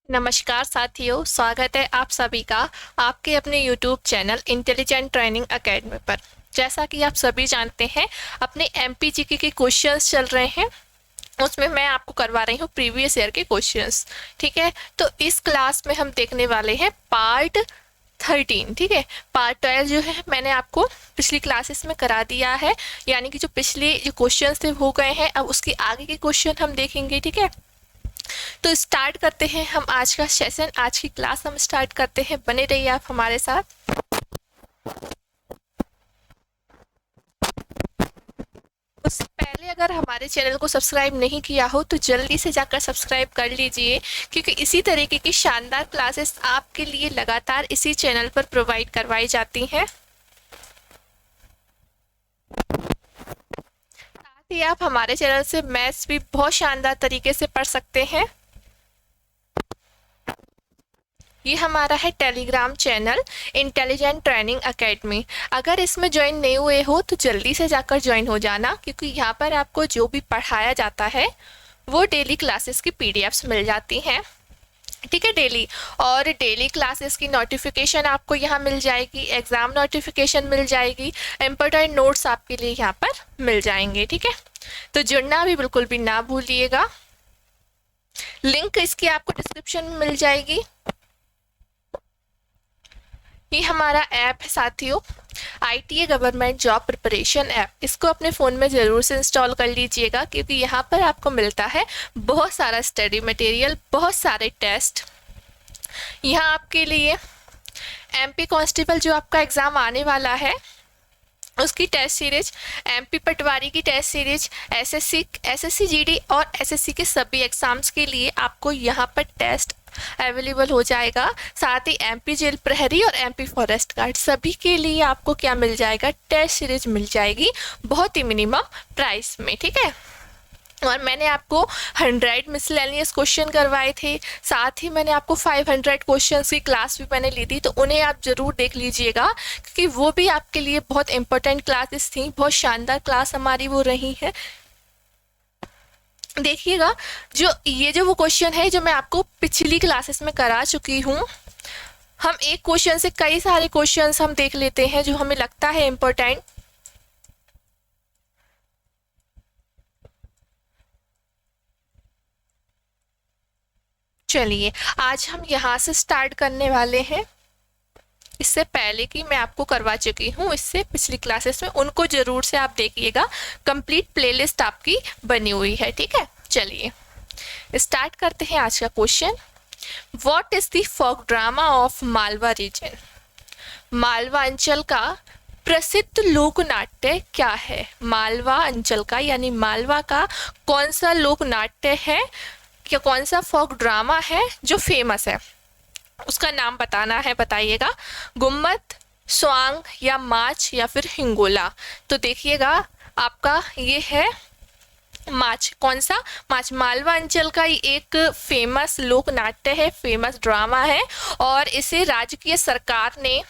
नमस्कार साथियों, स्वागत है आप सभी का आपके अपने YouTube channel intelligent training academy पर। जैसा कि आप सभी जानते हैं, अपने MPGK के क्वेश्चंस चल रहे हैं, उसमें मैं आपको करवा रही हूँ प्रीवियस ईयर के क्वेश्चंस। ठीक है, तो इस क्लास में हम देखने वाले हैं पार्ट 13। ठीक है, पार्ट 12 जो है मैंने आपको पिछली क्लासेस में करा दिया है, यानी कि जो पिछले जो क्वेश्चंस थे हो गए हैं। अब उसके आगे के क्वेश्चन हम देखेंगे। ठीक है, तो स्टार्ट करते हैं हम आज का सेशन, आज की क्लास हम स्टार्ट करते हैं। बने रहिए आप हमारे साथ। उससे पहले अगर हमारे चैनल को सब्सक्राइब नहीं किया हो तो जल्दी से जाकर सब्सक्राइब कर लीजिए, क्योंकि इसी तरीके की शानदार क्लासेस आपके लिए लगातार इसी चैनल पर प्रोवाइड करवाई जाती हैं। साथ ही आप हमारे चैनल से मैथ्स भी बहुत शानदार तरीके से पढ़ सकते हैं। ये हमारा है Telegram channel intelligent training academy. अगर इसमें ज्वाइन नहीं हुए हो तो जल्दी से जाकर ज्वाइन हो जाना, क्योंकि यहाँ पर आपको जो भी पढ़ाया जाता है वो डेली क्लासेस की PDFs मिल जाती हैं। ठीक है, डेली और डेली क्लासेस की नोटिफिकेशन आपको यहाँ मिल जाएगी, एग्ज़ाम नोटिफिकेशन मिल जाएगी, इम्पोर्टेंट नोट्स आपके लिए यहाँ पर मिल जाएंगे। ठीक है, तो जुड़ना भी बिल्कुल भी ना भूलिएगा। लिंक इसकी आपको डिस्क्रिप्शन में मिल जाएगी। ये हमारा ऐप है साथियों, ITA government job preparation app. इसको अपने फ़ोन में ज़रूर से इंस्टॉल कर लीजिएगा, क्योंकि यहाँ पर आपको मिलता है बहुत सारा स्टडी मटेरियल, बहुत सारे टेस्ट। यहाँ आपके लिए MP कांस्टेबल जो आपका एग्ज़ाम आने वाला है उसकी टेस्ट सीरीज, MP पटवारी की टेस्ट सीरीज, SSC GD और SSC के सभी एग्ज़ाम्स के लिए आपको यहाँ पर टेस्ट अवेलेबल हो जाएगा। साथ ही MP जेल प्रहरी और MP फॉरेस्ट गार्ड सभी के लिए आपको क्या मिल जाएगा, टेस्ट सीरीज मिल जाएगी, बहुत ही मिनिमम प्राइस में। ठीक है, और मैंने आपको 100 मिसलेनियस क्वेश्चन करवाए थे, साथ ही मैंने आपको 500 क्वेश्चंस की क्लास भी मैंने ली थी, तो उन्हें आप ज़रूर देख लीजिएगा, क्योंकि वो भी आपके लिए बहुत इंपॉर्टेंट क्लासेस थी। बहुत शानदार क्लास हमारी वो रही है। देखिएगा, जो वो क्वेश्चन है जो मैं आपको पिछली क्लासेस में करा चुकी हूँ। हम एक क्वेश्चन से कई सारे क्वेश्चंस हम देख लेते हैं जो हमें लगता है इम्पोर्टेंट। चलिए, आज हम यहाँ से स्टार्ट करने वाले हैं। इससे पहले की मैं आपको करवा चुकी हूँ, इससे पिछली क्लासेस में, उनको जरूर से आप देखिएगा। कंप्लीट प्लेलिस्ट आपकी बनी हुई है। ठीक है, चलिए स्टार्ट करते हैं आज का question. What is the folk drama of Malwa region? Malwa अंचल का प्रसिद्ध लोक नाट्य क्या है? मालवा अंचल का यानी मालवा का कौन सा लोक नाट्य है, क्या कौन सा फोक ड्रामा है जो फेमस है, उसका नाम बताना है, बताइएगा। गुम्मत, स्वांग या माच या फिर हिंगोला? तो देखिएगा, आपका ये है माच। कौन सा? माच। मालवा अंचल का एक फेमस लोक नाट्य है, फेमस ड्रामा है, और इसे राजकीय सरकार ने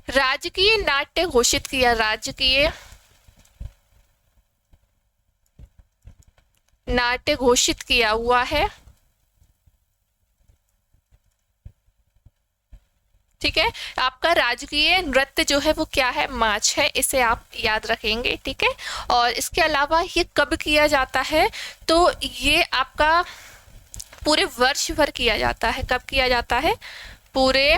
राजकीय नाट्य घोषित किया। राजकीय नाट्य घोषित किया हुआ है। ठीक है, आपका राजकीय नृत्य जो है वो क्या है? माच है, इसे आप याद रखेंगे। ठीक है, और इसके अलावा ये कब किया जाता है? तो ये आपका पूरे वर्ष भर किया जाता है। कब किया जाता है? पूरे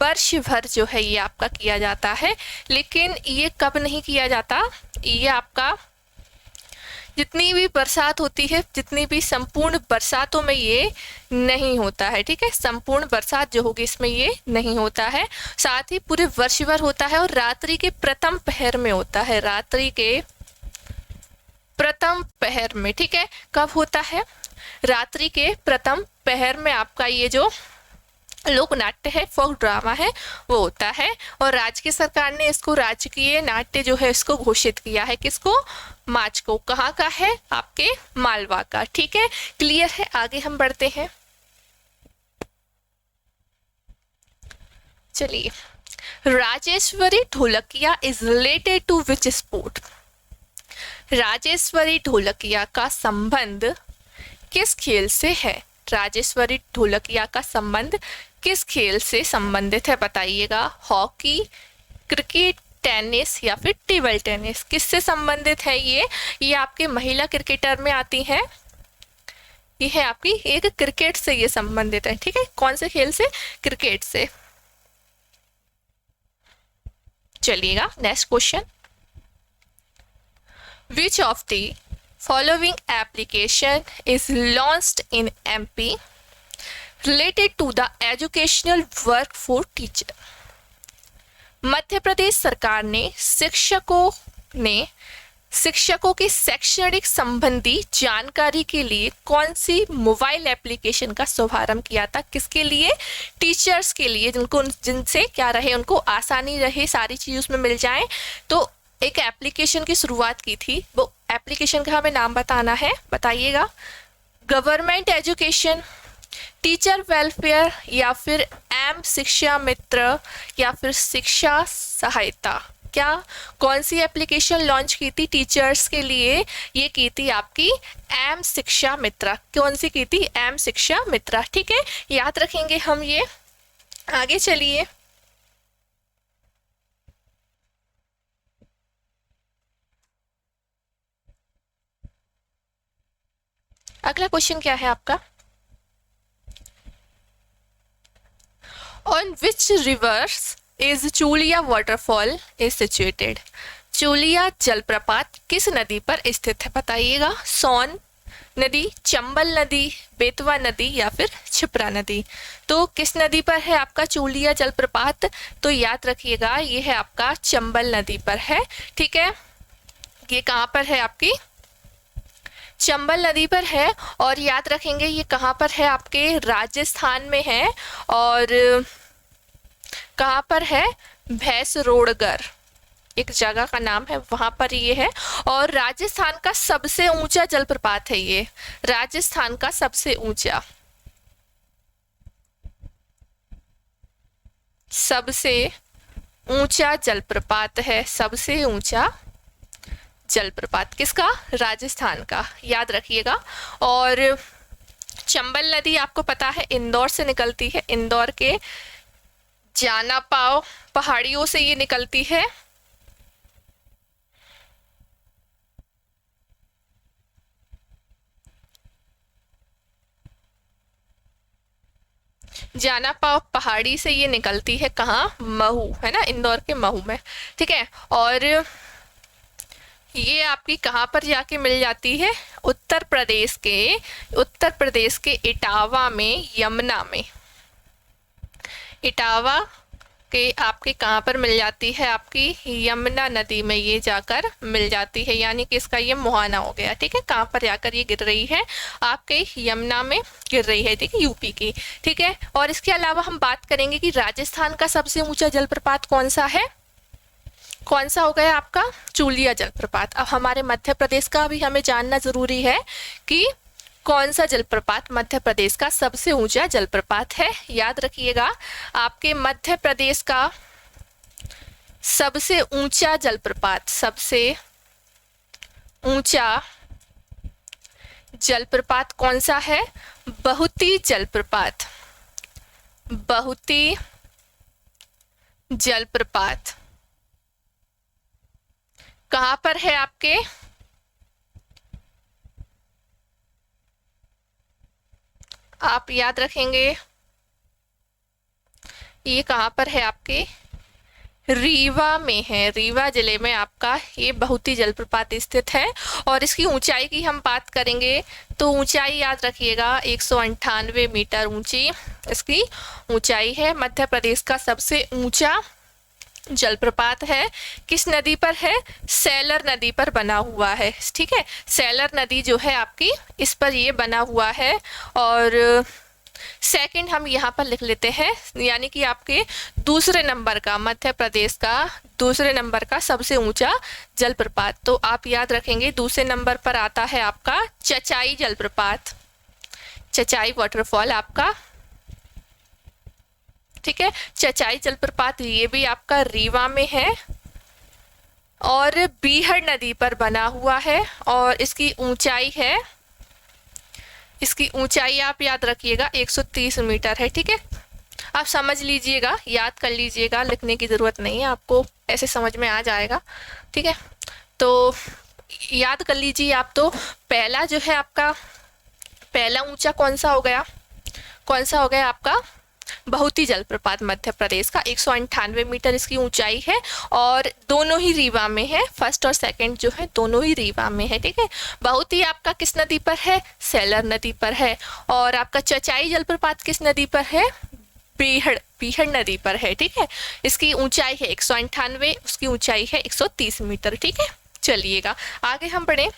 वर्ष भर जो है ये आपका किया जाता है। लेकिन ये कब नहीं किया जाता? ये आपका जितनी भी बरसात होती है, जितनी भी संपूर्ण बरसातों में ये नहीं होता है। ठीक है, संपूर्ण बरसात जो होगी इसमें ये नहीं होता है। साथ ही पूरे वर्ष भर होता है और रात्रि के प्रथम पहर में होता है। रात्रि के प्रथम पहर में। ठीक है, कब होता है? रात्रि के प्रथम पहर में आपका ये जो लोक नाट्य है, फोक ड्रामा है, वो होता है। और राजकीय सरकार ने इसको राजकीय नाट्य जो है इसको घोषित किया है। किसको? माच को। कहाँ का है? आपके मालवा का। ठीक है, क्लियर है? आगे हम बढ़ते हैं। चलिए, Rajeshwari Dholakia is related to which sport? Rajeshwari Dholakia का संबंध किस खेल से है? राजेश्वरी ढोलकिया का संबंध किस खेल से संबंधित है बताइएगा। हॉकी, क्रिकेट, टेनिस या फिर टेबल टेनिस, किससे संबंधित है ये आपके महिला क्रिकेटर में आती हैं। ये है आपकी एक क्रिकेट से ये संबंधित है, ठीक है। कौन से खेल से? क्रिकेट से। चलिएगा next question. Which of the following application is launched in MP related to the educational work for teacher? Madhya Pradesh सरकार ने शिक्षकों की शैक्षणिक संबंधी जानकारी के लिए कौन सी मोबाइल एप्लीकेशन का शुभारंभ किया था? किसके लिए? टीचर्स के लिए, जिनसे क्या रहे, उनको आसानी रहे, सारी चीज उसमें मिल जाए। तो एक एप्लीकेशन की शुरुआत की थी। वो एप्लीकेशन का हमें नाम बताना है, बताइएगा। गवर्नमेंट एजुकेशन, टीचर वेलफेयर या फिर एम शिक्षा मित्र या फिर शिक्षा सहायता। क्या कौन सी एप्लीकेशन लॉन्च की थी टीचर्स के लिए? ये की थी आपकी एम शिक्षा मित्रा। कौन सी की थी? एम शिक्षा मित्रा, ठीक है। याद रखेंगे हम ये। आगे चलिए। अगला क्वेश्चन क्या है आपका? On which rivers is Chuliya waterfall is situated? Chuliya जलप्रपात किस नदी पर स्थित है बताइएगा। सोन नदी, चंबल नदी, बेतवा नदी या फिर छिप्रा नदी। तो किस नदी पर है आपका चूलिया जलप्रपात? तो याद रखिएगा ये है आपका चंबल नदी पर है, ठीक है। ये कहाँ पर है? आपकी चंबल नदी पर है। और याद रखेंगे ये कहाँ पर है? आपके राजस्थान में है। और कहाँ पर है? भैंसरोड़गढ़ एक जगह का नाम है, वहां पर ये है। और राजस्थान का सबसे ऊंचा जलप्रपात है ये। राजस्थान का सबसे ऊंचा जलप्रपात है। सबसे ऊंचा जलप्रपात किसका? राजस्थान का, याद रखिएगा। और चंबल नदी आपको पता है इंदौर से निकलती है। इंदौर के जानापाव पहाड़ियों से ये निकलती है। जानापाव पहाड़ी से ये निकलती है। कहाँ? महू, है ना, इंदौर के महू में, ठीक है। और ये आपकी कहाँ पर जाके मिल जाती है? उत्तर प्रदेश के इटावा में, यमुना में। इटावा के आपके कहाँ पर मिल जाती है? आपकी यमुना नदी में ये जाकर मिल जाती है, यानी कि इसका ये मुहाना हो गया, ठीक है। कहाँ पर जाकर ये गिर रही है? आपके यमुना में गिर रही है, ठीक है, यूपी की, ठीक है। और इसके अलावा हम बात करेंगे कि राजस्थान का सबसे ऊंचा जलप्रपात कौन सा है? कौन सा हो गया आपका? चूलिया जलप्रपात। अब हमारे मध्य प्रदेश का भी हमें जानना जरूरी है कि कौन सा जलप्रपात मध्य प्रदेश का सबसे ऊंचा जलप्रपात है। याद रखिएगा आपके मध्य प्रदेश का सबसे ऊंचा जलप्रपात कौन सा है? बहुती जलप्रपात कहाँ पर है आपके? आप याद रखेंगे ये कहाँ पर है? आपके रीवा में है। रीवा जिले में आपका ये बहुती जलप्रपात स्थित है। और इसकी ऊंचाई की हम बात करेंगे तो ऊंचाई याद रखिएगा 198 मीटर ऊंची इसकी ऊंचाई है। मध्य प्रदेश का सबसे ऊंचा जलप्रपात है। किस नदी पर है? सेलर नदी पर बना हुआ है, ठीक है। सेलर नदी जो है आपकी, इस पर ये बना हुआ है। और सेकंड हम यहाँ पर लिख लेते हैं, यानी कि आपके दूसरे नंबर का, मध्य प्रदेश का दूसरे नंबर का सबसे ऊंचा जलप्रपात। तो आप याद रखेंगे दूसरे नंबर पर आता है आपका चचाई जलप्रपात, चचाई वाटरफॉल आपका, ठीक है। चचाई जलप्रपात ये भी आपका रीवा में है। और बीहड़ नदी पर बना हुआ है और इसकी ऊंचाई आप याद रखिएगा 130 मीटर है। ठीक है, आप समझ लीजिएगा, याद कर लीजिएगा, लिखने की ज़रूरत नहीं है आपको, ऐसे समझ में आ जाएगा। ठीक है, तो याद कर लीजिए आप। तो पहला जो है आपका, पहला ऊंचा कौन सा हो गया आपका बहुती जलप्रपात मध्य प्रदेश का, 198 मीटर इसकी ऊंचाई है और दोनों ही रीवा में है, फर्स्ट और सेकंड जो है दोनों ही रीवा में है। ठीक है, बहुती आपका किस नदी पर है? सेलर नदी पर है। और आपका चचाई जलप्रपात किस नदी पर है? बीहड़ नदी पर है। ठीक है, इसकी ऊंचाई है 198, उसकी ऊंचाई है 130 मीटर। ठीक है, चलिएगा आगे हम बढ़े।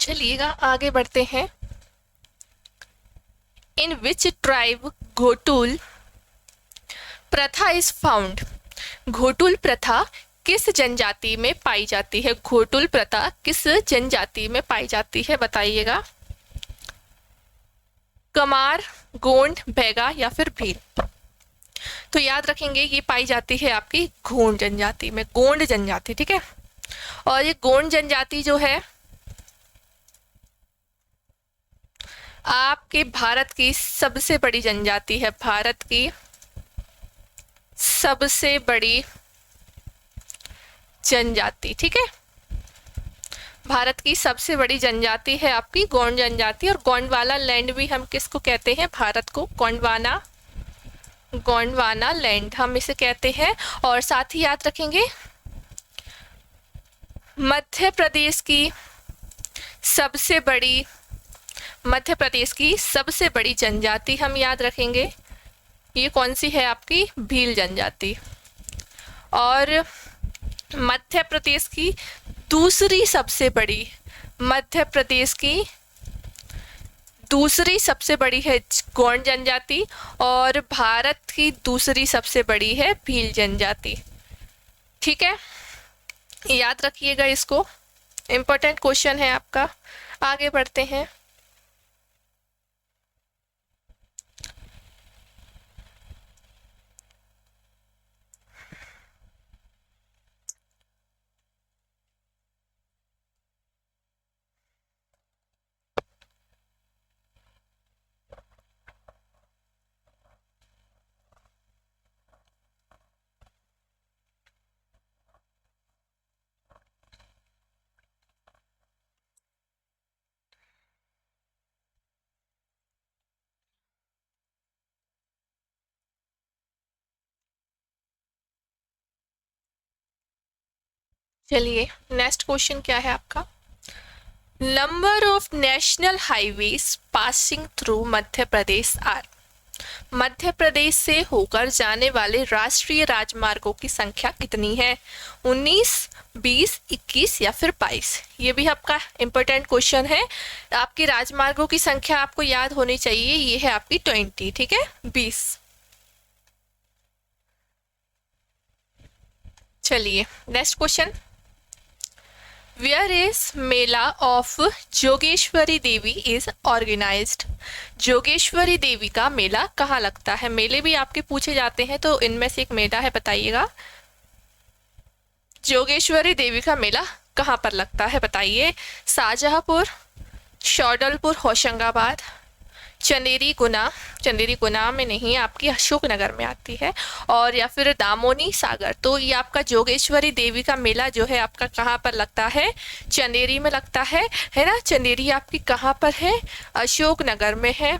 चलिएगा आगे बढ़ते हैं। इन विच ट्राइब घोटुल प्रथा इज फाउंड? घोटुल प्रथा किस जनजाति में पाई जाती है? घोटुल प्रथा किस जनजाति में पाई जाती है बताइएगा। कमार, गोंड, बैगा या फिर भील? तो याद रखेंगे ये पाई जाती है आपकी गोंड जनजाति में, गोंड जनजाति। ठीक है, और ये गोंड जनजाति जो है आपके भारत की सबसे बड़ी जनजाति है, भारत की सबसे बड़ी जनजाति। ठीक है, भारत की सबसे बड़ी जनजाति है आपकी गोंड जनजाति। और गोंडवाना लैंड भी हम किसको कहते हैं? भारत को गोंडवाना लैंड हम इसे कहते हैं। और साथ ही याद रखेंगे मध्य प्रदेश की सबसे बड़ी जनजाति हम याद रखेंगे, ये कौन सी है आपकी? भील जनजाति। और मध्य प्रदेश की दूसरी सबसे बड़ी है गोंड जनजाति और भारत की दूसरी सबसे बड़ी है भील जनजाति। ठीक है, याद रखिएगा इसको, इम्पोर्टेंट क्वेश्चन है आपका। आगे बढ़ते हैं। चलिए नेक्स्ट क्वेश्चन क्या है आपका? Number of national highways passing through Madhya Pradesh are? Madhya Pradesh से होकर जाने वाले राष्ट्रीय राजमार्गों की संख्या कितनी है? 19, 20, 21 या फिर 22? ये भी आपका इम्पोर्टेंट क्वेश्चन है। आपकी राजमार्गों की संख्या आपको याद होनी चाहिए, ये है आपकी 20। ठीक है, 20। चलिए next question. Where is mela of Jogeshwari Devi is organized? Jogeshwari Devi का मेला कहाँ लगता है? मेले भी आपके पूछे जाते हैं, तो इनमें से एक मेला है, बताइएगा। जोगेश्वरी देवी का मेला कहाँ पर लगता है बताइए। शाहजहांपुर, शौडलपुर, होशंगाबाद, चंदेरी गुना में नहीं, आपकी अशोकनगर में आती है, और या फिर दामोनी सागर। तो ये आपका जोगेश्वरी देवी का मेला जो है आपका कहाँ पर लगता है? चंदेरी में लगता है ना। चंदेरी आपकी कहाँ पर है? अशोकनगर में है।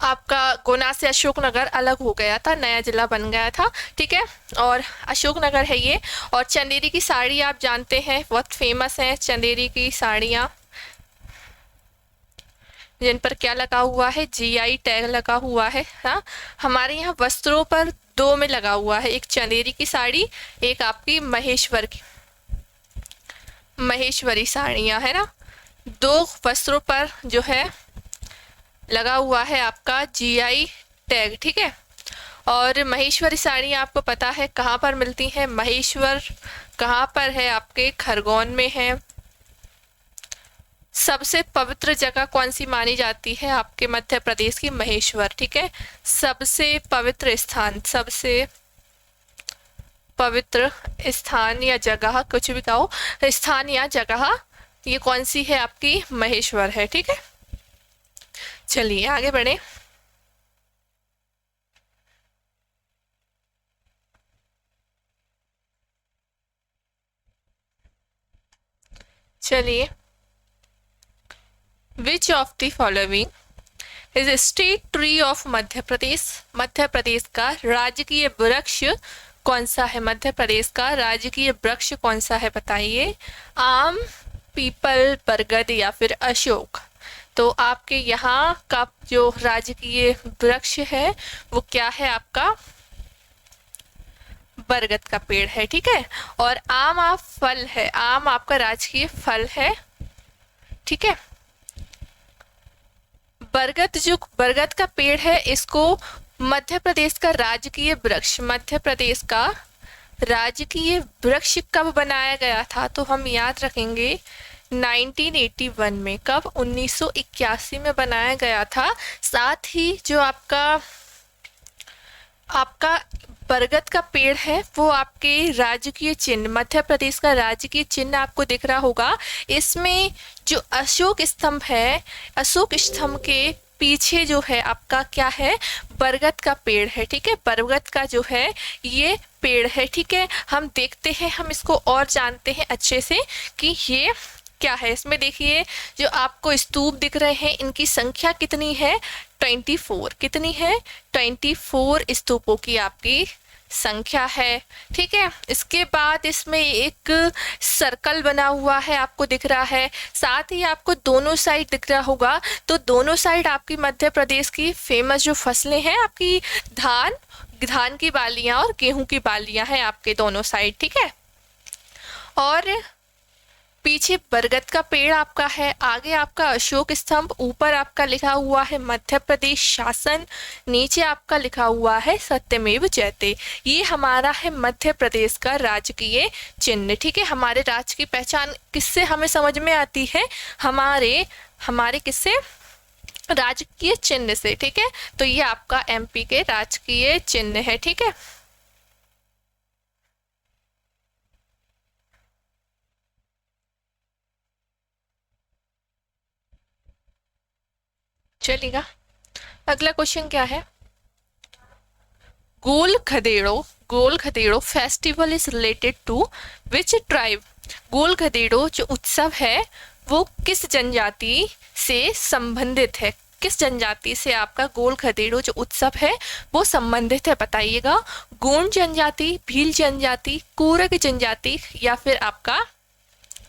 आपका गुना से अशोकनगर अलग हो गया था, नया जिला बन गया था। ठीक है, और अशोकनगर है ये। और चंदेरी की साड़ी आप जानते हैं, बहुत फेमस है चंदेरी की साड़ियाँ, जिन पर क्या लगा हुआ है? जीआई टैग लगा हुआ है। हाँ, हमारे यहाँ वस्त्रों पर 2 में लगा हुआ है, एक चंदेरी की साड़ी, एक आपकी महेश्वरी साड़ियाँ है ना। 2 वस्त्रों पर जो है लगा हुआ है आपका जीआई टैग। ठीक है, और महेश्वरी साड़ियाँ आपको पता है कहाँ पर मिलती हैं? महेश्वर कहाँ पर है? आपके खरगोन में है। सबसे पवित्र जगह कौन सी मानी जाती है आपके मध्य प्रदेश की? महेश्वर। ठीक है, सबसे पवित्र स्थान, सबसे पवित्र स्थान या जगह, कुछ भी कहो, स्थान या जगह, ये कौन सी है आपकी? महेश्वर है। ठीक है, चलिए आगे बढ़े। चलिए, which of the following is state tree of Madhya Pradesh? Madhya Pradesh का राजकीय वृक्ष कौन सा है? मध्य प्रदेश का राजकीय वृक्ष कौन सा है बताइए? आम, पीपल, बरगद या फिर अशोक? तो आपके यहाँ का जो राजकीय वृक्ष है वो क्या है आपका? बरगद का पेड़ है। ठीक है, और आम आप फल है, आम आपका राजकीय फल है। ठीक है, बरगद, जो बरगद का पेड़ है, इसको मध्य प्रदेश का राजकीय वृक्ष, मध्य प्रदेश का राजकीय वृक्ष कब बनाया गया था? तो हम याद रखेंगे 1981 में। कब? 1981 में बनाया गया था। साथ ही जो आपका आपका बरगद का पेड़ है वो आपके राजकीय चिन्ह, मध्य प्रदेश का राजकीय चिन्ह आपको दिख रहा होगा। इसमें जो अशोक स्तंभ है, अशोक स्तंभ के पीछे जो है आपका क्या है? बरगद का पेड़ है। ठीक है, बरगद का जो है ये पेड़ है। ठीक है, हम देखते हैं, हम इसको और जानते हैं अच्छे से कि ये क्या है। इसमें देखिए जो आपको स्तूप दिख रहे हैं, इनकी संख्या कितनी है? 24। कितनी है? 24 स्तूपों की आपकी संख्या है। ठीक है, इसके बाद इसमें एक सर्कल बना हुआ है, आपको दिख रहा है। साथ ही आपको दोनों साइड दिख रहा होगा, तो दोनों साइड आपकी मध्य प्रदेश की फेमस जो फसलें हैं आपकी, धान की बालियां और गेहूं की बालियां हैं आपके दोनों साइड। ठीक है, और पीछे बरगद का पेड़ आपका है, आगे आपका अशोक स्तंभ, ऊपर आपका लिखा हुआ है मध्य प्रदेश शासन, नीचे आपका लिखा हुआ है सत्यमेव जयते। ये हमारा है मध्य प्रदेश का राजकीय चिन्ह। ठीक है, हमारे राज्य की पहचान किससे हमें समझ में आती है? हमारे किससे? राजकीय चिन्ह से। ठीक है, तो ये आपका एमपी के राजकीय चिन्ह है। ठीक है, चलेगा। अगला क्वेश्चन क्या है? Gol Khadedo festival is related to which tribe? Gol Khadedo जो उत्सव है वो किस जनजाति से संबंधित है? किस जनजाति से आपका गोल खदेड़ो जो उत्सव है वो संबंधित है बताइएगा? गोंड जनजाति, भील जनजाति, कोरग जनजाति या फिर आपका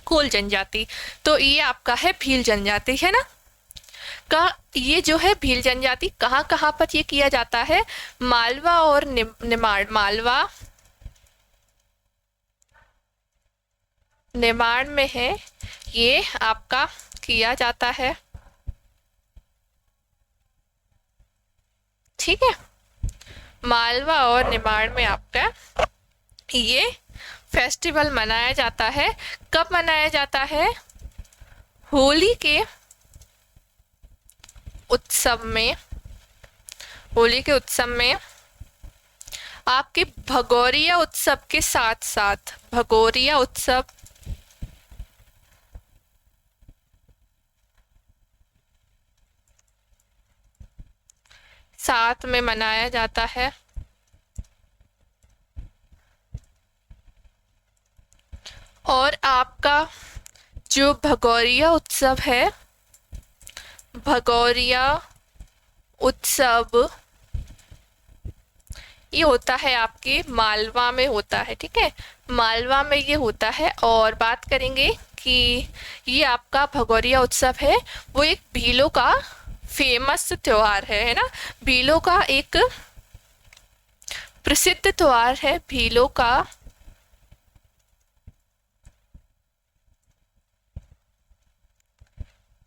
कोल जनजाति? तो ये आपका है भील जनजाति, है ना? का ये जो है भील जनजाति कहाँ कहाँ पर ये किया जाता है? मालवा और निमाड़, मालवा निमाड़ में है ये आपका किया जाता है। ठीक है, मालवा और निमाड़ में आपका ये फेस्टिवल मनाया जाता है। कब मनाया जाता है? होली के उत्सव में, होली के उत्सव में आपके भगोरिया उत्सव के साथ साथ, भगोरिया उत्सव साथ में मनाया जाता है। और आपका जो भगोरिया उत्सव है, भगोरिया उत्सव ये होता है आपके मालवा में होता है। ठीक है, मालवा में ये होता है। और बात करेंगे कि ये आपका भगोरिया उत्सव है वो एक भीलों का फेमस त्योहार है ना? भीलों का एक प्रसिद्ध त्योहार है, भीलों का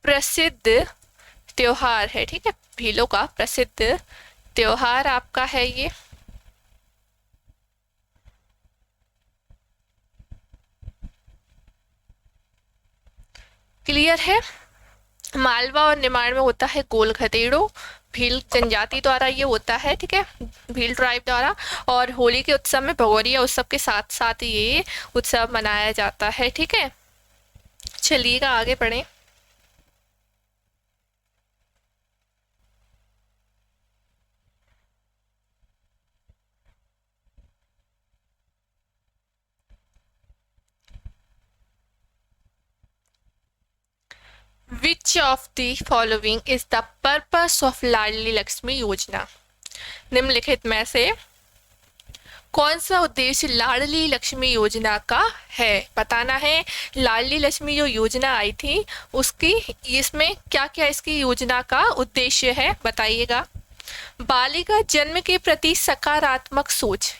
प्रसिद्ध त्योहार है। ठीक है, भीलों का प्रसिद्ध त्योहार आपका है ये। क्लियर है? मालवा और निमाड़ में होता है गोल गधेड़ो, भील जनजाति द्वारा ये होता है, ठीक है, भील ट्राइब द्वारा। और होली के उत्सव में भगोरिया उत्सव के साथ साथ ये उत्सव मनाया जाता है, ठीक है। चलिएगा आगे बढ़ें। Which of the following is the purpose of Ladli Laxmi Yojana? निम्नलिखित में से कौन सा उद्देश्य लाडली लक्ष्मी योजना का है? बताना है। लाडली लक्ष्मी जो योजना आई थी उसकी, इसमें क्या क्या इसकी योजना का उद्देश्य है बताइएगा। बालिका जन्म के प्रति सकारात्मक सोच,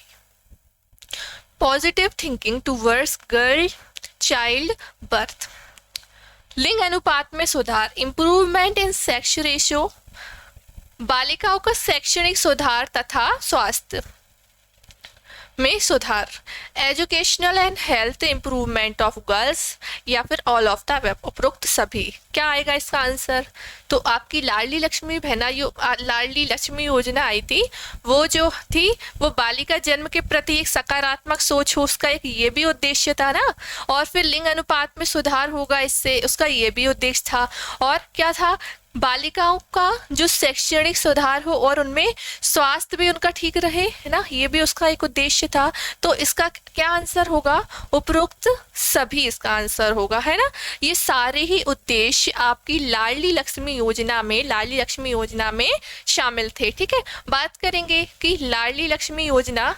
positive thinking towards girl child birth, लिंग अनुपात में सुधार, इम्प्रूवमेंट इन सेक्स रेशियो, बालिकाओं का शैक्षणिक सुधार तथा स्वास्थ्य में सुधार, educational and health improvement of girls, या फिर ऑल ऑफ द अबव, उपरोक्त सभी। क्या आएगा इसका आंसर? तो आपकी लाडली लक्ष्मी लाडली लक्ष्मी योजना आई थी, वो जो थी वो बालिका जन्म के प्रति एक सकारात्मक सोच हो, उसका एक ये भी उद्देश्य था ना। और फिर लिंग अनुपात में सुधार होगा इससे, उसका ये भी उद्देश्य था। और क्या था? बालिकाओं का जो शैक्षणिक सुधार हो और उनमें स्वास्थ्य भी उनका ठीक रहे, है ना, ये भी उसका एक उद्देश्य था। तो इसका क्या आंसर होगा? उपरोक्त सभी इसका आंसर होगा, है ना। ये सारे ही उद्देश्य आपकी लाडली लक्ष्मी योजना में शामिल थे, ठीक है। बात करेंगे कि लाडली लक्ष्मी योजना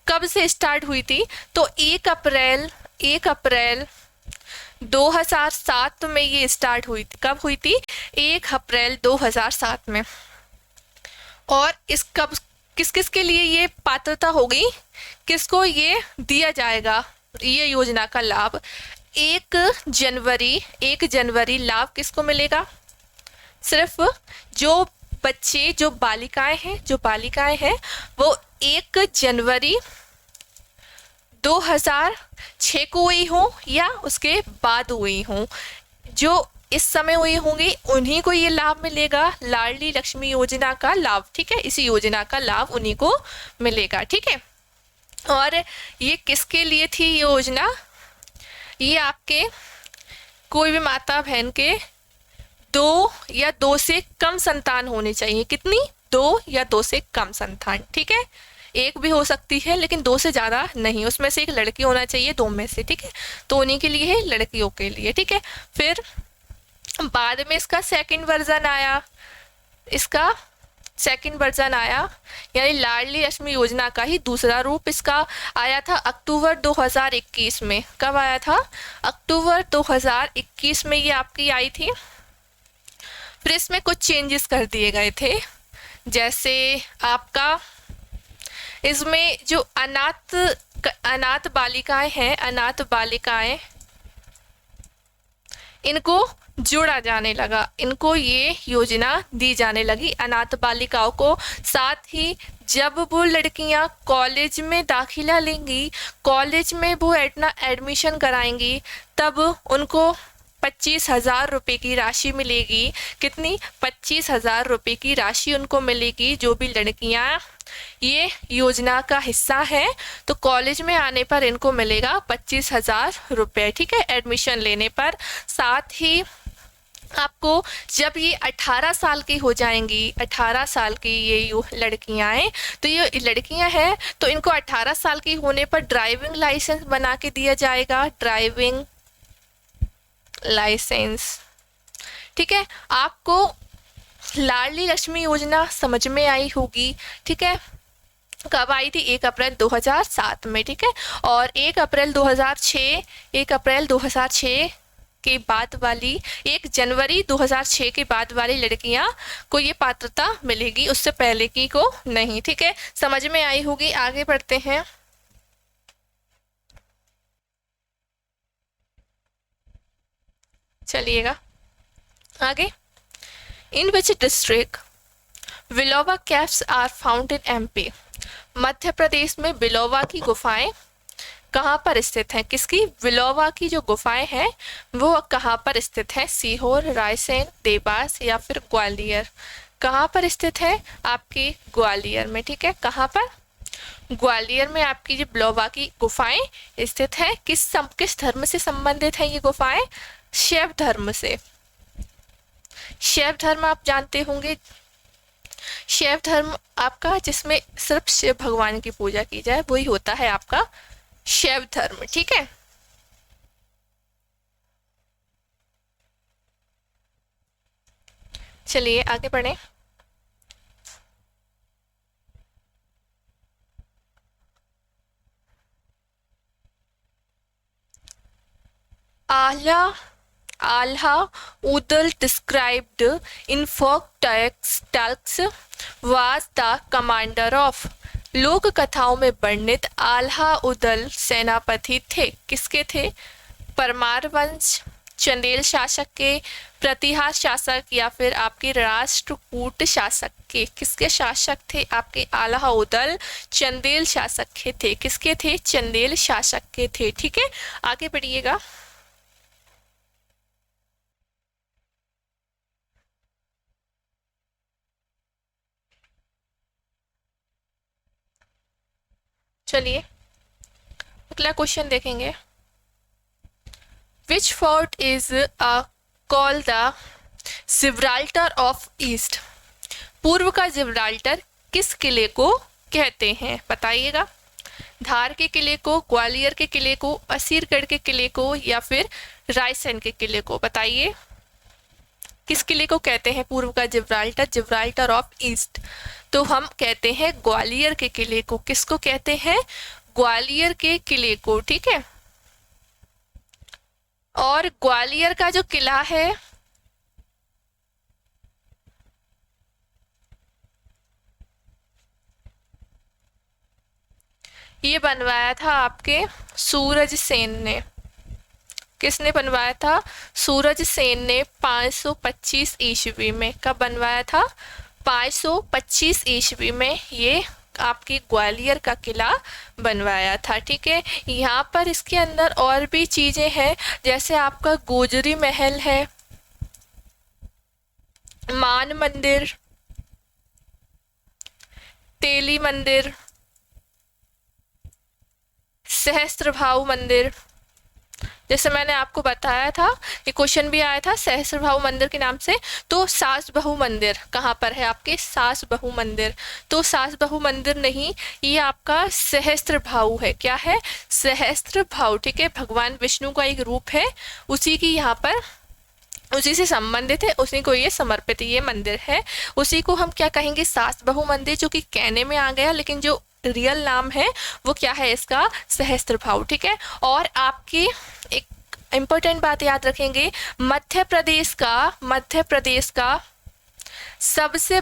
कब से स्टार्ट हुई थी, तो 1 अप्रैल 2007 में ये स्टार्ट हुई थी। कब हुई थी? 1 अप्रैल 2007 में। और इस कब किस किस के लिए ये पात्रता होगी, किसको ये दिया जाएगा ये योजना का लाभ? 1 जनवरी लाभ किसको मिलेगा? सिर्फ जो बच्चे जो बालिकाएं हैं वो 1 जनवरी 2006 को हुई हो या उसके बाद हुई हो, जो इस समय हुई होंगी उन्हीं को ये लाभ मिलेगा, लाडली लक्ष्मी योजना का लाभ, ठीक है। इसी योजना का लाभ उन्हीं को मिलेगा, ठीक है। और ये किसके लिए थी योजना? ये आपके कोई भी माता बहन के 2 से कम संतान होनी चाहिए। कितनी? 2 या 2 से कम संतान, ठीक है। एक भी हो सकती है लेकिन 2 से ज़्यादा नहीं, उसमें से एक लड़की होना चाहिए 2 में से, ठीक है। तो उन्हीं के लिए है, लड़कियों के लिए, ठीक है। फिर बाद में इसका सेकंड वर्जन आया, यानी लाडली लक्ष्मी योजना का ही दूसरा रूप इसका आया था अक्टूबर 2021 में। कब आया था? अक्टूबर 2021 में ये आपकी आई थी। फिर इसमें कुछ चेंजेस कर दिए गए थे, जैसे आपका इसमें जो अनाथ बालिकाएं इनको जोड़ा जाने लगा, इनको ये योजना दी जाने लगी अनाथ बालिकाओं को। साथ ही जब वो लड़कियां कॉलेज में दाखिला लेंगी, कॉलेज में वो एडमिशन कराएंगी, तब उनको 25,000 रुपये की राशि मिलेगी। कितनी? 25,000 रुपये की राशि उनको मिलेगी। जो भी लड़कियां ये योजना का हिस्सा है तो कॉलेज में आने पर इनको मिलेगा 25,000 रुपये, ठीक है, एडमिशन लेने पर। साथ ही आपको जब ये 18 साल की हो जाएंगी, 18 साल की ये लड़कियां हैं, तो ये लड़कियां हैं तो इनको 18 साल की होने पर ड्राइविंग लाइसेंस बना के दिया जाएगा, ड्राइविंग लाइसेंस, ठीक है। आपको लाडली लक्ष्मी योजना समझ में आई होगी, ठीक है। कब आई थी? 1 अप्रैल 2007 में, ठीक है। और 1 अप्रैल 2006 के बाद वाली, 1 जनवरी 2006 के बाद वाली लड़कियां को ये पात्रता मिलेगी, उससे पहले की को नहीं, ठीक है। समझ में आई होगी। आगे बढ़ते हैं। चलिएगा आगे। In which district Bilowa caves are found in MP? Madhya Pradesh में बिलोवा की गुफाएं कहाँ पर स्थित हैं, किसकी, विलोवा की जो गुफाएं हैं वो कहाँ पर स्थित है, सीहोर, रायसेन, देवास या फिर ग्वालियर। कहाँ पर स्थित है, आपकी ग्वालियर में, ठीक है, कहाँ पर, ग्वालियर में आपकी जो विलोवा की गुफाएं स्थित है। किस धर्म से संबंधित है ये गुफाएं, शैव धर्म से। शैव धर्म आप जानते होंगे, शैव धर्म आपका जिसमें सिर्फ शिव भगवान की पूजा की जाए वही होता है आपका शैव धर्म, ठीक है। चलिए आगे बढ़े। Alha Udal described in folk texts was the commander of। लोक कथाओं में वर्णित आल्हा उदल सेनापति थे, किसके थे, परमार वंश, चंदेल शासक के, प्रतिहार शासक या फिर आपके राष्ट्रकूट शासक के। किसके शासक थे, आपके आल्हा उदल चंदेल शासक के थे, किसके थे, चंदेल शासक के थे, ठीक है। आगे बढ़िएगा। चलिए अगला क्वेश्चन देखेंगे। Which fort is called the Gibraltar of east. पूर्व का जिब्राल्टर किस किले को कहते हैं, बताइएगा। धार के किले को, ग्वालियर के किले को, असीरगढ़ के किले को या फिर रायसेन के किले को, बताइए। किस किले को कहते हैं पूर्व का जिब्राल्टर, जिब्राल्टर ऑफ ईस्ट। तो हम कहते हैं ग्वालियर के किले को। किसको कहते हैं, ग्वालियर के किले को, ठीक है। और ग्वालियर का जो किला है ये बनवाया था आपके सूरज सेन ने। किसने बनवाया था, सूरज सेन ने 525 ईस्वी में। कब बनवाया था, 525 ईस्वी में ये आपकी ग्वालियर का किला बनवाया था, ठीक है। यहाँ पर इसके अंदर और भी चीजें हैं, जैसे आपका गोजरी महल है, मान मंदिर, तेली मंदिर, सहस्त्रभाव मंदिर। जैसे मैंने आपको बताया था, ये क्वेश्चन भी आया था सहस्त्रभाव मंदिर के नाम से। तो सास बहु मंदिर कहाँ पर है, आपके सास बहु मंदिर। तो सास बहु मंदिर नहीं, ये आपका सहस्त्रभाव है। क्या है, सहस्त्रभाव, ठीक है। भगवान विष्णु का एक रूप है, उसी की यहाँ पर, उसी से संबंधित है, उसी को ये समर्पित ये मंदिर है। उसी को हम क्या कहेंगे, सास बहु मंदिर, जो कि कहने में आ गया, लेकिन जो रियल नाम है वो क्या है इसका, सहस्त्रभाव, ठीक है। और आपकी एक इम्पोर्टेंट बात याद रखेंगे, मध्य प्रदेश का सबसे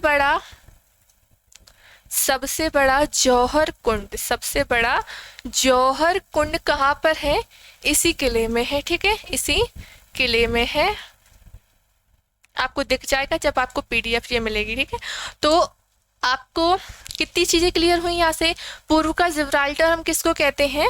बड़ा जौहर कुंड, सबसे बड़ा जौहर कुंड कहाँ पर है, इसी किले में है, ठीक है, इसी किले में है। आपको दिख जाएगा जब आपको पीडीएफ ये मिलेगी, ठीक है। तो आपको कितनी चीजें क्लियर हुई यहाँ से। पूर्व का जिब्राल्टर हम किसको कहते हैं,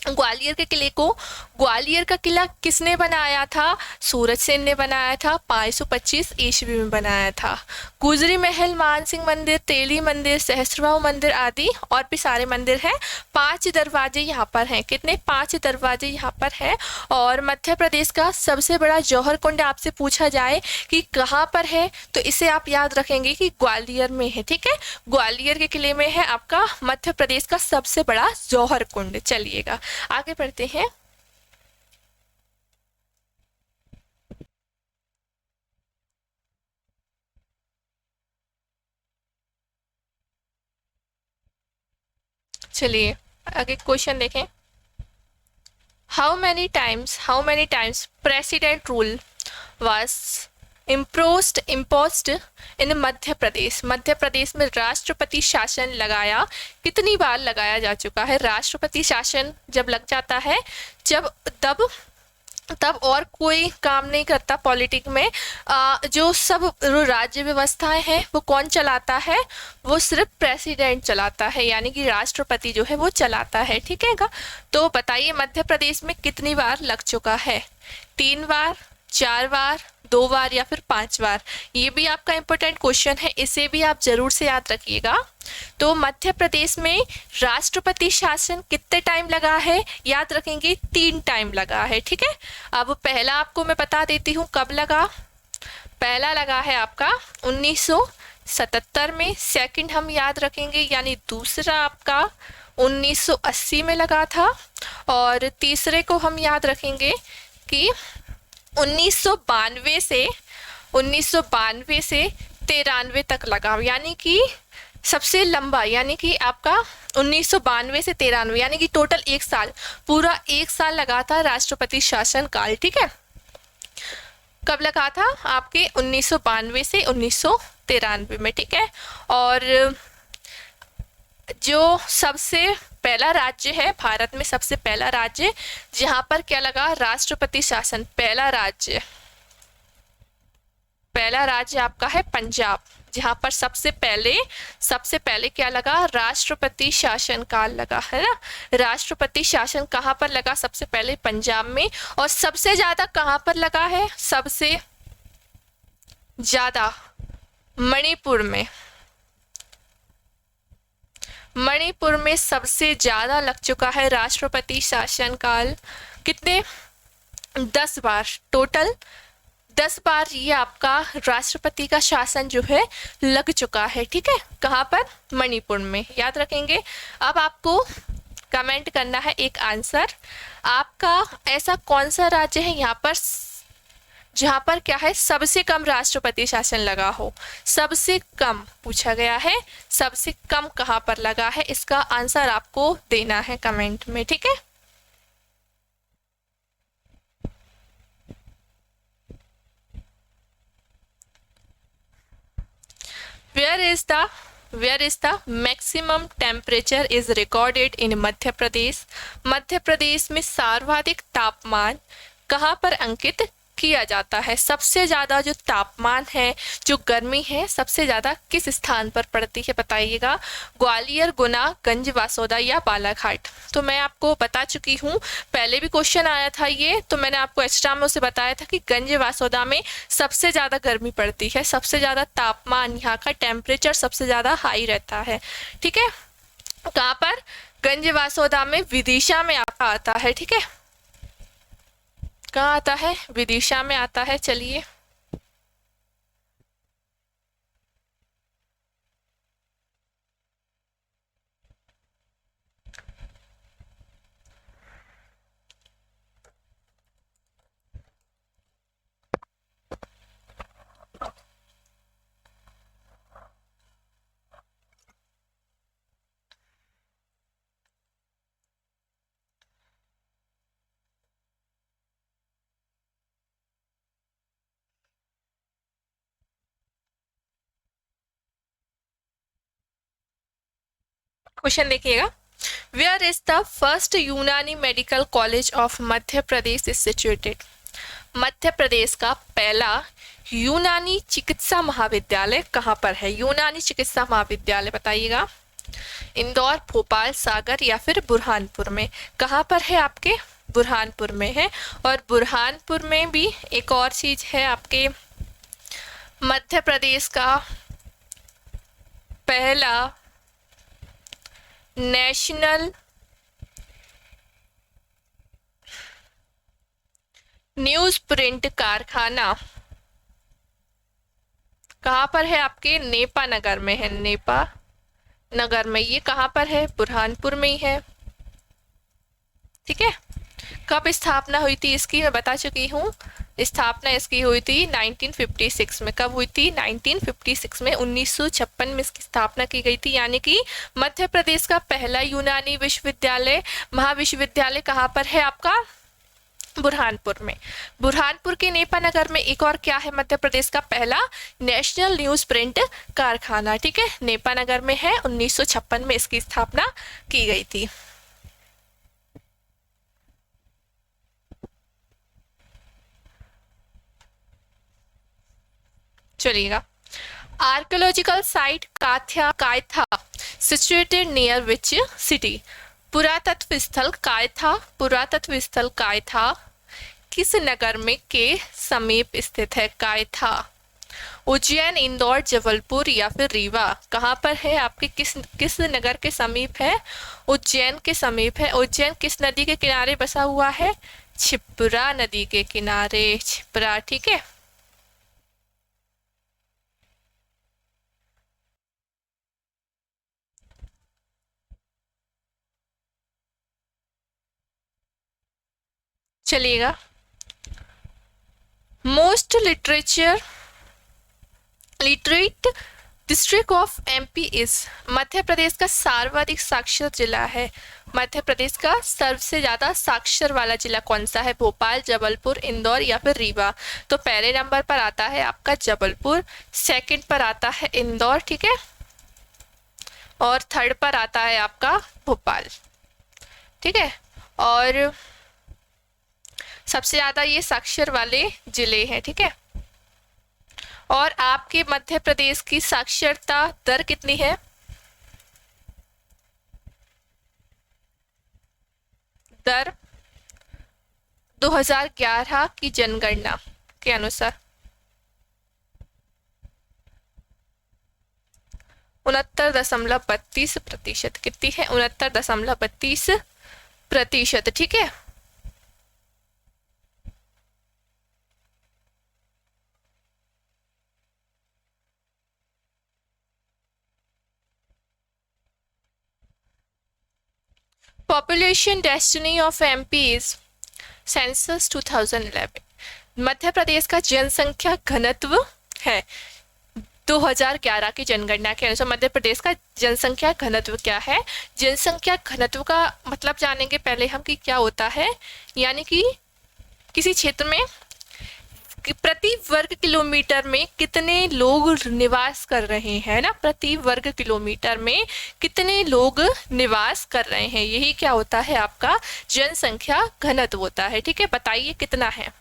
ग्वालियर के किले को। ग्वालियर का किला किसने बनाया था, सूरज सेन ने बनाया था, 525 ईस्वी में बनाया था। गुजरी महल, मानसिंह मंदिर, तेली मंदिर, सहस्त्रभाव मंदिर आदि और भी सारे मंदिर हैं। 5 दरवाजे यहाँ पर हैं, कितने, 5 दरवाजे यहाँ पर हैं। और मध्य प्रदेश का सबसे बड़ा जौहर कुंड आपसे पूछा जाए कि कहाँ पर है, तो इसे आप याद रखेंगे कि ग्वालियर में है, ठीक है। ग्वालियर के किले में है आपका मध्य प्रदेश का सबसे बड़ा जौहर कुंड। चलिएगा आगे बढ़ते हैं। चलिए आगे क्वेश्चन देखें। How many times president rule was imposed in Madhya Pradesh. Madhya Pradesh में राष्ट्रपति शासन लगाया, कितनी बार लगाया जा चुका है। राष्ट्रपति शासन जब लग जाता है तब तब और कोई काम नहीं करता पॉलिटिक में। जो सब राज्य व्यवस्थाएं हैं वो कौन चलाता है, वो सिर्फ प्रेसिडेंट चलाता है, यानी कि राष्ट्रपति जो है वो चलाता है, ठीक है का। तो बताइए मध्य प्रदेश में कितनी बार लग चुका है, 3 बार, 4 बार, 2 बार या फिर 5 बार। ये भी आपका इम्पोर्टेंट क्वेश्चन है, इसे भी आप जरूर से याद रखिएगा। तो मध्य प्रदेश में राष्ट्रपति शासन कितने टाइम लगा है, याद रखेंगे 3 टाइम लगा है, ठीक है। अब पहला आपको मैं बता देती हूँ कब लगा। पहला लगा है आपका 1977 में, सेकंड हम याद रखेंगे यानी दूसरा आपका 1980 में लगा था, और तीसरे को हम याद रखेंगे कि 1992 से 93 तक लगा, यानी कि सबसे लंबा, यानी कि आपका 1992 से 93, यानी कि टोटल 1 साल, पूरा 1 साल लगा था राष्ट्रपति शासन काल, ठीक है। कब लगा था आपके 1992 से 1993 में, ठीक है। और जो सबसे पहला राज्य है भारत में, सबसे पहला राज्य जहां पर क्या लगा राष्ट्रपति शासन, पहला राज्य आपका है पंजाब, जहां पर सबसे पहले क्या लगा राष्ट्रपति शासन काल लगा, है ना। राष्ट्रपति शासन कहां पर लगा सबसे पहले, पंजाब में। और सबसे ज्यादा कहां पर लगा है, सबसे ज्यादा मणिपुर में सबसे ज्यादा लग चुका है राष्ट्रपति शासन काल। कितने, 10 बार, टोटल 10 बार ये आपका राष्ट्रपति का शासन जो है लग चुका है, ठीक है। कहाँ पर, मणिपुर में, याद रखेंगे। अब आपको कमेंट करना है एक आंसर, आपका ऐसा कौन सा राज्य है यहाँ पर जहाँ पर क्या है सबसे कम राष्ट्रपति शासन लगा हो, सबसे कम पूछा गया है, सबसे कम कहाँ पर लगा है, इसका आंसर आपको देना है कमेंट में, ठीक है। where is the maximum temperature is recorded in मध्य प्रदेश। मध्य प्रदेश में सर्वाधिक तापमान कहाँ पर अंकित किया जाता है, सबसे ज्यादा जो तापमान है, जो गर्मी है, सबसे ज्यादा किस स्थान पर पड़ती है बताइएगा। ग्वालियर, गुना, गंजवासौदा या बालाघाट। तो मैं आपको बता चुकी हूँ, पहले भी क्वेश्चन आया था ये, तो मैंने आपको एक्स्ट्रा में उसे बताया था कि गंजवासौदा में सबसे ज्यादा गर्मी पड़ती है, सबसे ज्यादा तापमान, यहाँ का टेम्परेचर सबसे ज्यादा हाई रहता है, ठीक है। कहाँ पर, गंजवासौदा में, विदिशा में आपका आता है, ठीक है। कहाँ आता है, विदिशा में आता है। चलिए क्वेश्चन देखिएगा, where is the first Unani medical college of Madhya Pradesh is situated. Madhya Pradesh का पहला यूनानी चिकित्सा महाविद्यालय कहाँ पर है, यूनानी चिकित्सा महाविद्यालय बताइएगा। इंदौर, भोपाल, सागर या फिर बुरहानपुर में। कहाँ पर है आपके, बुरहानपुर में है। और बुरहानपुर में भी एक और चीज है आपके, मध्य प्रदेश का पहला नेशनल न्यूज प्रिंट कारखाना कहाँ पर है आपके, नेपा नगर में है, नेपा नगर में। ये कहाँ पर है, बुरहानपुर में ही है, ठीक है। कब स्थापना हुई थी इसकी मैं बता चुकी हूँ, स्थापना इसकी हुई थी 1956 में। कब हुई थी, 1956 में, 1956 में इसकी स्थापना की गई थी। यानी कि मध्य प्रदेश का पहला यूनानी विश्वविद्यालय, महाविश्वविद्यालय कहाँ पर है आपका, बुरहानपुर में। बुरहानपुर के नेपा नगर में एक और क्या है, मध्य प्रदेश का पहला नेशनल न्यूज प्रिंट कारखाना, ठीक है, नेपा नगर में है। 1956 में इसकी स्थापना की गई थी। चलिएगा। Archaeological site Kayatha situated near which city? पुरातत्व स्थल कायथा किस नगर में के समीप स्थित है? कायथा। उज्जैन, इंदौर, जबलपुर या फिर रीवा? कहाँ पर है आपके, किस नगर के समीप है? उज्जैन के समीप है। उज्जैन किस नदी के किनारे बसा हुआ है? क्षिप्रा नदी के किनारे, क्षिप्रा। ठीक है। चलिएगा। Most literate district of MP is? Madhya Pradesh का सर्वाधिक साक्षर जिला है। मध्य प्रदेश का सबसे ज्यादा साक्षर वाला जिला कौन सा है? भोपाल, जबलपुर, इंदौर या फिर रीवा? तो पहले नंबर पर आता है आपका जबलपुर, सेकंड पर आता है इंदौर, ठीक है, और थर्ड पर आता है आपका भोपाल। ठीक है। और सबसे ज्यादा ये साक्षर वाले जिले हैं। ठीक है। और आपके मध्य प्रदेश की साक्षरता दर कितनी है? दर 2011 की जनगणना के अनुसार 69.32%। कितनी है? 69.32%। ठीक है। Population destiny of MP census 2011। मध्य प्रदेश का जनसंख्या घनत्व है 2011 की जनगणना के अनुसार। मध्य प्रदेश का जनसंख्या घनत्व क्या है? जनसंख्या घनत्व का मतलब जानेंगे पहले हम कि क्या होता है। यानी कि किसी क्षेत्र में प्रति वर्ग किलोमीटर में कितने लोग निवास कर रहे हैं ना, प्रति वर्ग किलोमीटर में कितने लोग निवास कर रहे हैं, यही क्या होता है आपका जनसंख्या घनत्व होता है। ठीक है। बताइए कितना है?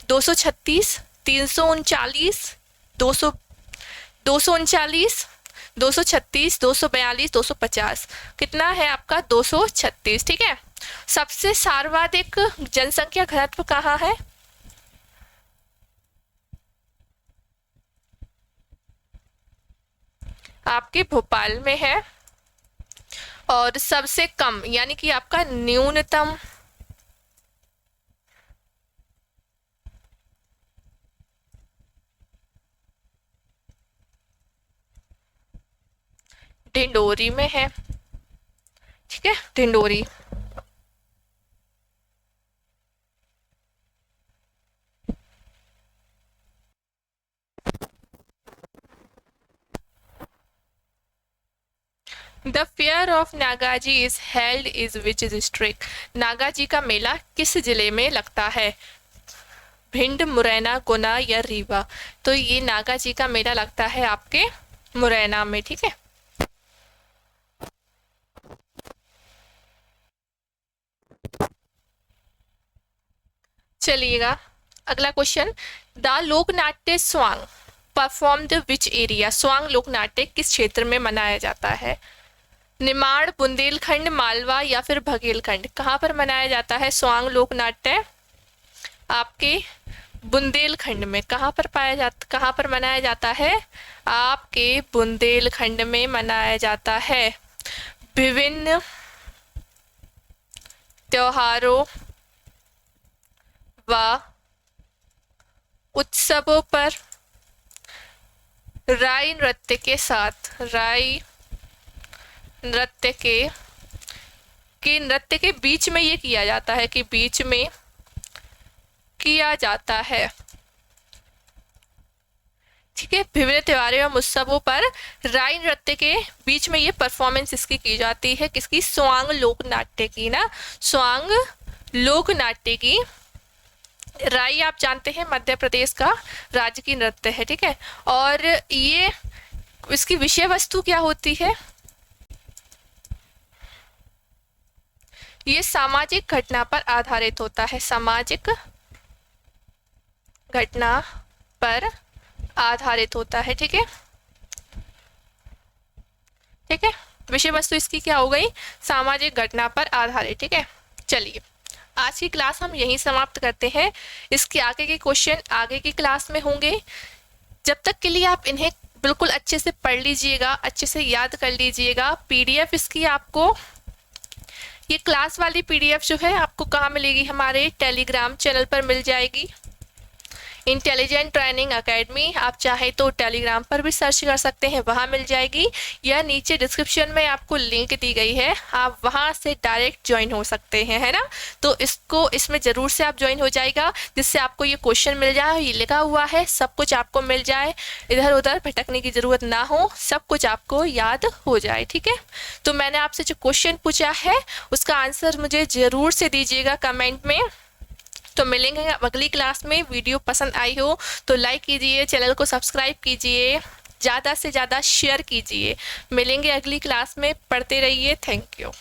236, 339, 200, 239, 236, 242, 250? कितना है आपका? 236। ठीक है। सबसे सर्वाधिक जनसंख्या घनत्व कहाँ है? आपके भोपाल में है। और सबसे कम यानी कि आपका न्यूनतम ढिंडोरी में है। ठीक है, Dindori. The fair of Nagaji is held is which district? Nagaji का मेला किस जिले में लगता है? भिंड, मुरैना, गुना या रीवा? तो ये नागाजी का मेला लगता है आपके मुरैना में। ठीक है। चलिएगा अगला क्वेश्चन। द लोकनाट्य स्वांग परफॉर्म्ड विच एरिया? स्वांग लोकनाट्य किस क्षेत्र में मनाया जाता है? निमाड़, बुंदेलखंड, मालवा या फिर बघेलखंड? कहाँ पर मनाया जाता है स्वांग लोकनाट्य? आपके बुंदेलखंड में। कहाँ पर मनाया जाता है? आपके बुंदेलखंड में मनाया जाता है। विभिन्न त्योहारों व उत्सवों पर राई नृत्य के बीच में ये किया जाता है कि बीच में किया जाता है। ठीक है। विभिन्न त्योहारों एवं उत्सवों पर राई नृत्य के बीच में ये परफॉर्मेंस इसकी की जाती है। किसकी? स्वांग लोकनाट्य की ना, स्वांग लोकनाट्य की। राई आप जानते हैं मध्य प्रदेश का राजकीय नृत्य है। ठीक है। और ये इसकी विषय वस्तु क्या होती है? ये सामाजिक घटना पर आधारित होता है। सामाजिक घटना पर आधारित होता है। ठीक है, ठीक है, विषय वस्तु इसकी क्या हो गई, सामाजिक घटना पर आधारित। ठीक है, चलिए आज की क्लास हम यहीं समाप्त करते हैं। इसके आगे के क्वेश्चन आगे की क्लास में होंगे। जब तक के लिए आप इन्हें बिल्कुल अच्छे से पढ़ लीजिएगा, अच्छे से याद कर लीजिएगा। पीडीएफ इसकी आपको, ये क्लास वाली पीडीएफ जो है आपको कहाँ मिलेगी, हमारे टेलीग्राम चैनल पर मिल जाएगी, इंटेलिजेंट ट्रेनिंग एकेडमी। आप चाहे तो टेलीग्राम पर भी सर्च कर सकते हैं, वहाँ मिल जाएगी, या नीचे डिस्क्रिप्शन में आपको लिंक दी गई है, आप वहाँ से डायरेक्ट ज्वाइन हो सकते हैं, है ना। तो इसमें ज़रूर से आप ज्वाइन हो जाएगा, जिससे आपको ये क्वेश्चन मिल जाए, ये लिखा हुआ है, सब कुछ आपको मिल जाए, इधर उधर भटकने की ज़रूरत ना हो, सब कुछ आपको याद हो जाए। ठीक है, तो मैंने आपसे जो क्वेश्चन पूछा है उसका आंसर मुझे ज़रूर से दीजिएगा कमेंट में। तो मिलेंगे अगली क्लास में। वीडियो पसंद आई हो तो लाइक कीजिए, चैनल को सब्सक्राइब कीजिए, ज़्यादा से ज़्यादा शेयर कीजिए। मिलेंगे अगली क्लास में, पढ़ते रहिए। Thank you.